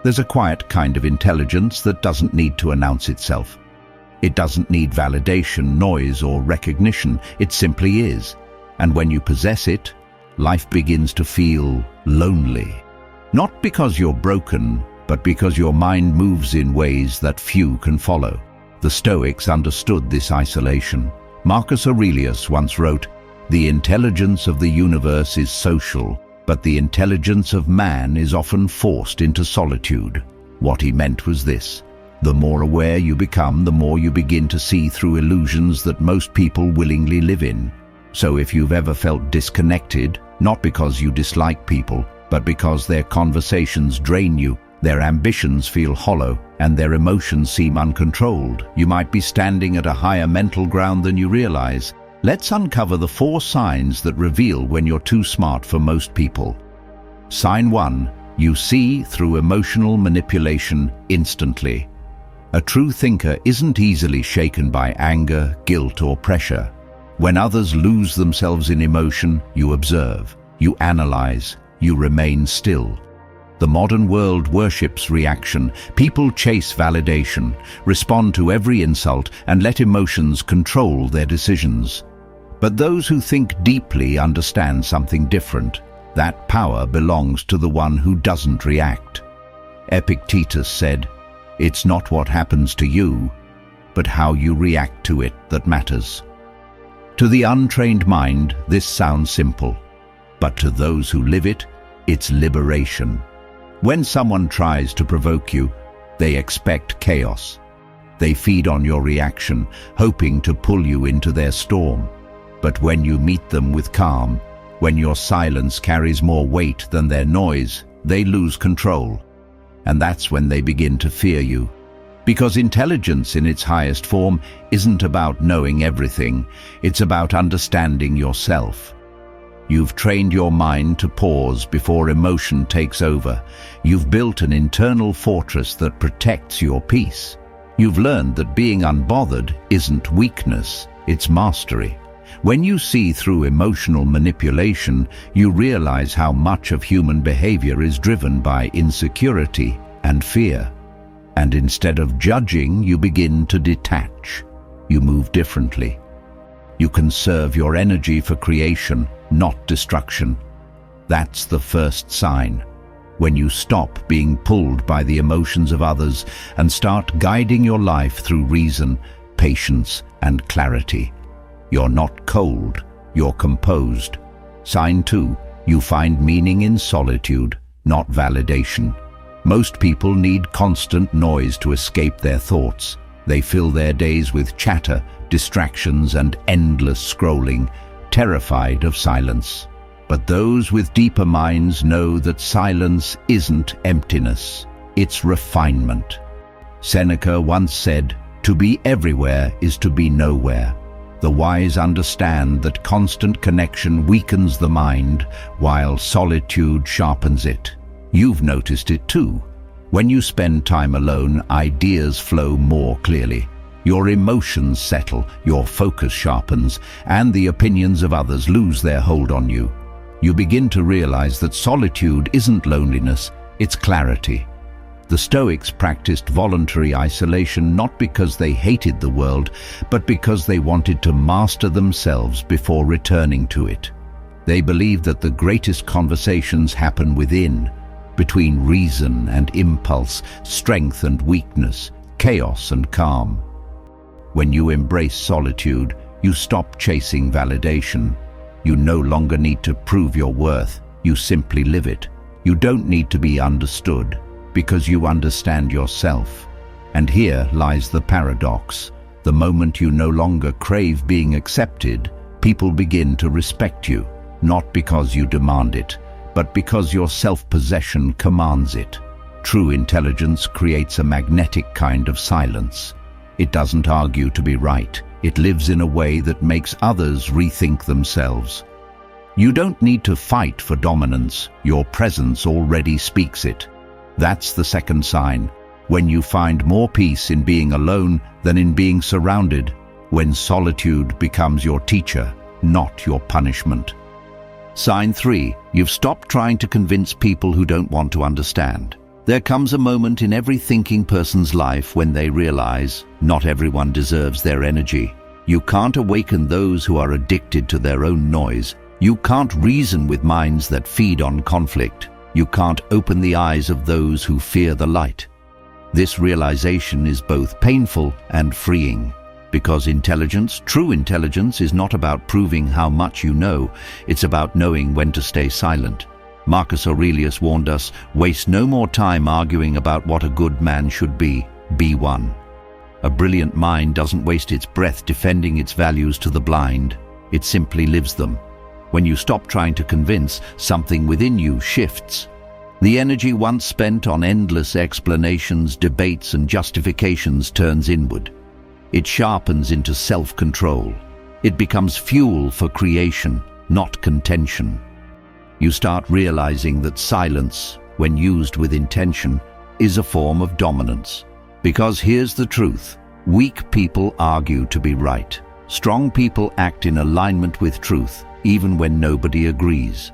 There's a quiet kind of intelligence that doesn't need to announce itself. It doesn't need validation, noise, or recognition. It simply is. And when you possess it, life begins to feel lonely. Not because you're broken, but because your mind moves in ways that few can follow. The Stoics understood this isolation. Marcus Aurelius once wrote, "The intelligence of the universe is social, but the intelligence of man is often forced into solitude." What he meant was this: the more aware you become, the more you begin to see through illusions that most people willingly live in. So if you've ever felt disconnected, not because you dislike people, but because their conversations drain you, their ambitions feel hollow, and their emotions seem uncontrolled, you might be standing at a higher mental ground than you realize. Let's uncover the 4 signs that reveal when you're too smart for most people. Sign 1. You see through emotional manipulation instantly. A true thinker isn't easily shaken by anger, guilt, or pressure. When others lose themselves in emotion, you observe, you analyze, you remain still. The modern world worships reaction. People chase validation, respond to every insult, and let emotions control their decisions. But those who think deeply understand something different. That power belongs to the one who doesn't react. Epictetus said, "It's not what happens to you, but how you react to it that matters." To the untrained mind, this sounds simple, but to those who live it, it's liberation. When someone tries to provoke you, they expect chaos. They feed on your reaction, hoping to pull you into their storm. But when you meet them with calm, when your silence carries more weight than their noise, they lose control. And that's when they begin to fear you. Because intelligence in its highest form isn't about knowing everything, it's about understanding yourself. You've trained your mind to pause before emotion takes over. You've built an internal fortress that protects your peace. You've learned that being unbothered isn't weakness, it's mastery. When you see through emotional manipulation, you realize how much of human behavior is driven by insecurity and fear. And instead of judging, you begin to detach. You move differently. You conserve your energy for creation, not destruction. That's the first sign. When you stop being pulled by the emotions of others and start guiding your life through reason, patience, and clarity. You're not cold, you're composed. Sign 2. You find meaning in solitude, not validation. Most people need constant noise to escape their thoughts. They fill their days with chatter, distractions, and endless scrolling, terrified of silence. But those with deeper minds know that silence isn't emptiness, it's refinement. Seneca once said, "To be everywhere is to be nowhere." The wise understand that constant connection weakens the mind, while solitude sharpens it. You've noticed it too. When you spend time alone, ideas flow more clearly. Your emotions settle, your focus sharpens, and the opinions of others lose their hold on you. You begin to realize that solitude isn't loneliness, it's clarity. The Stoics practiced voluntary isolation not because they hated the world, but because they wanted to master themselves before returning to it. They believed that the greatest conversations happen within, between reason and impulse, strength and weakness, chaos and calm. When you embrace solitude, you stop chasing validation. You no longer need to prove your worth, you simply live it. You don't need to be understood, because you understand yourself. And here lies the paradox. The moment you no longer crave being accepted, people begin to respect you, not because you demand it, but because your self-possession commands it. True intelligence creates a magnetic kind of silence. It doesn't argue to be right. It lives in a way that makes others rethink themselves. You don't need to fight for dominance. Your presence already speaks it. That's the second sign. When you find more peace in being alone than in being surrounded, when solitude becomes your teacher, not your punishment. Sign 3. You've stopped trying to convince people who don't want to understand. There comes a moment in every thinking person's life when they realize not everyone deserves their energy. You can't awaken those who are addicted to their own noise. You can't reason with minds that feed on conflict. You can't open the eyes of those who fear the light. This realization is both painful and freeing, because intelligence, true intelligence, is not about proving how much you know. It's about knowing when to stay silent. Marcus Aurelius warned us, waste no more time arguing about what a good man should be. Be one. A brilliant mind doesn't waste its breath defending its values to the blind. It simply lives them. When you stop trying to convince, something within you shifts. The energy once spent on endless explanations, debates, and justifications turns inward. It sharpens into self-control. It becomes fuel for creation, not contention. You start realizing that silence, when used with intention, is a form of dominance. Because here's the truth: weak people argue to be right. Strong people act in alignment with truth, even when nobody agrees.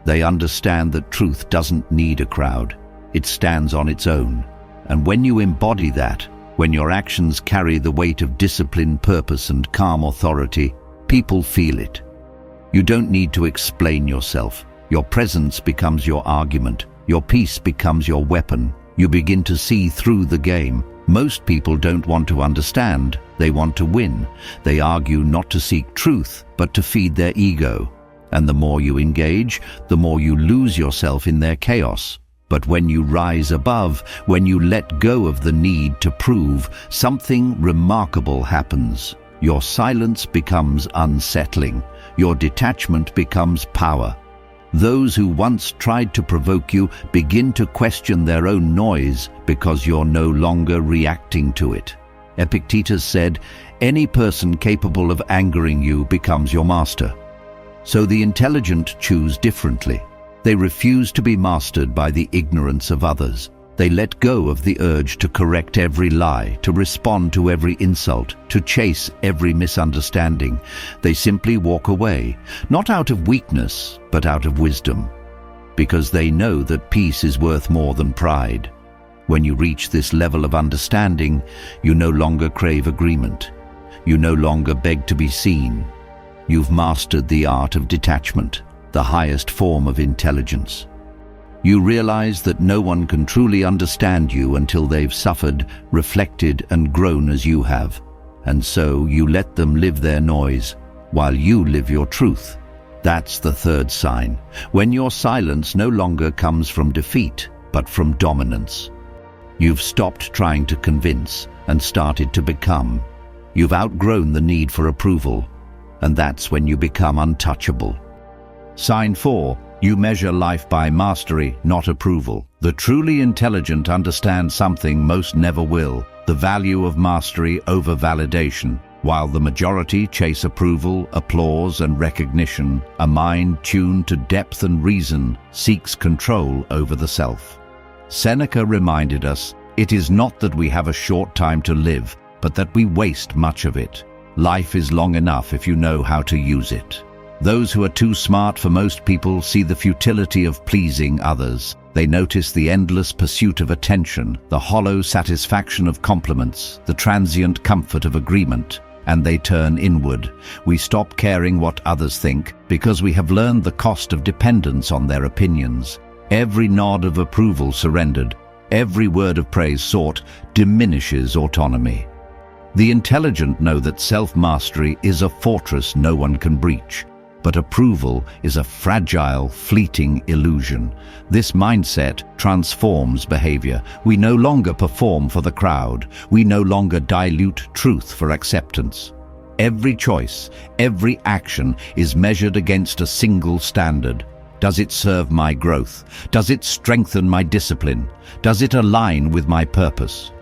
They understand that truth doesn't need a crowd. It stands on its own. And when you embody that, when your actions carry the weight of discipline, purpose, and calm authority, people feel it. You don't need to explain yourself. Your presence becomes your argument. Your peace becomes your weapon. You begin to see through the game. Most people don't want to understand. They want to win. They argue not to seek truth, but to feed their ego. And the more you engage, the more you lose yourself in their chaos. But when you rise above, when you let go of the need to prove, something remarkable happens. Your silence becomes unsettling. Your detachment becomes power. Those who once tried to provoke you begin to question their own noise because you're no longer reacting to it. Epictetus said, "Any person capable of angering you becomes your master." So the intelligent choose differently. They refuse to be mastered by the ignorance of others. They let go of the urge to correct every lie, to respond to every insult, to chase every misunderstanding. They simply walk away, not out of weakness, but out of wisdom, because they know that peace is worth more than pride. When you reach this level of understanding, you no longer crave agreement. You no longer beg to be seen. You've mastered the art of detachment, the highest form of intelligence. You realize that no one can truly understand you until they've suffered, reflected, and grown as you have. And so you let them live their noise, while you live your truth. That's the third sign, when your silence no longer comes from defeat, but from dominance. You've stopped trying to convince and started to become. You've outgrown the need for approval, and that's when you become untouchable. Sign 4. You measure life by mastery, not approval. The truly intelligent understand something most never will: the value of mastery over validation. While the majority chase approval, applause, and recognition, a mind tuned to depth and reason seeks control over the self. Seneca reminded us, "It is not that we have a short time to live, but that we waste much of it. Life is long enough if you know how to use it." Those who are too smart for most people see the futility of pleasing others. They notice the endless pursuit of attention, the hollow satisfaction of compliments, the transient comfort of agreement, and they turn inward. We stop caring what others think because we have learned the cost of dependence on their opinions. Every nod of approval surrendered, every word of praise sought, diminishes autonomy. The intelligent know that self-mastery is a fortress no one can breach. But approval is a fragile, fleeting illusion. This mindset transforms behavior. We no longer perform for the crowd. We no longer dilute truth for acceptance. Every choice, every action is measured against a single standard. Does it serve my growth? Does it strengthen my discipline? Does it align with my purpose?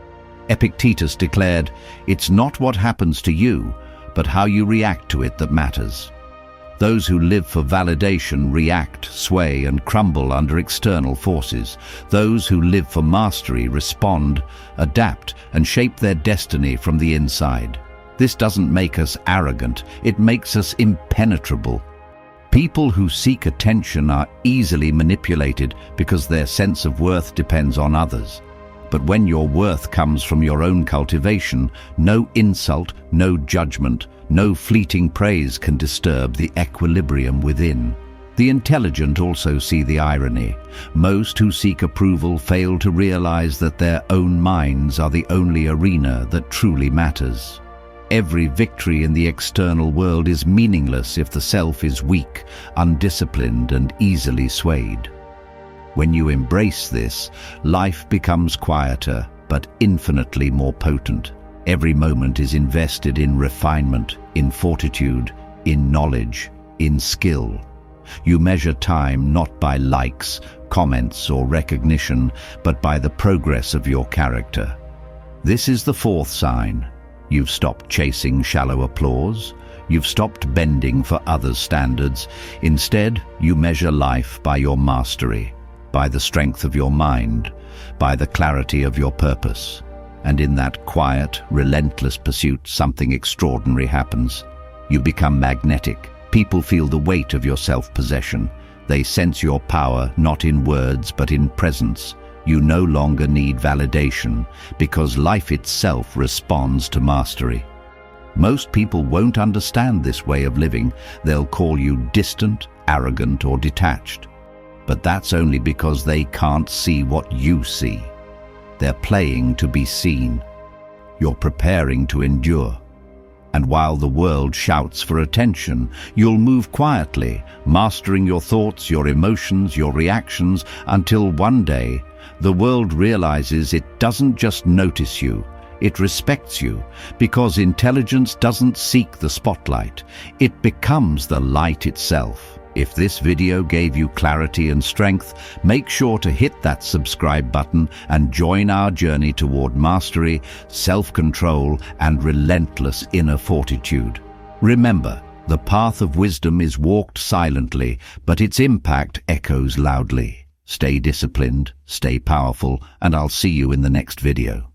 Epictetus declared, "It's not what happens to you, but how you react to it that matters." Those who live for validation react, sway, and crumble under external forces. Those who live for mastery respond, adapt, and shape their destiny from the inside. This doesn't make us arrogant, it makes us impenetrable. People who seek attention are easily manipulated because their sense of worth depends on others. But when your worth comes from your own cultivation, no insult, no judgment, no fleeting praise can disturb the equilibrium within. The intelligent also see the irony. Most who seek approval fail to realize that their own minds are the only arena that truly matters. Every victory in the external world is meaningless if the self is weak, undisciplined, and easily swayed. When you embrace this, life becomes quieter, but infinitely more potent. Every moment is invested in refinement, in fortitude, in knowledge, in skill. You measure time not by likes, comments, or recognition, but by the progress of your character. This is the fourth sign. You've stopped chasing shallow applause. You've stopped bending for others' standards. Instead, you measure life by your mastery, by the strength of your mind, by the clarity of your purpose. And in that quiet, relentless pursuit, something extraordinary happens. You become magnetic. People feel the weight of your self-possession. They sense your power not in words but in presence. You no longer need validation because life itself responds to mastery. Most people won't understand this way of living. They'll call you distant, arrogant, or detached. But that's only because they can't see what you see. They're playing to be seen. You're preparing to endure. And while the world shouts for attention, you'll move quietly, mastering your thoughts, your emotions, your reactions, until one day, the world realizes it doesn't just notice you, it respects you, because intelligence doesn't seek the spotlight, it becomes the light itself. If this video gave you clarity and strength, make sure to hit that subscribe button and join our journey toward mastery, self-control, and relentless inner fortitude. Remember, the path of wisdom is walked silently, but its impact echoes loudly. Stay disciplined, stay powerful, and I'll see you in the next video.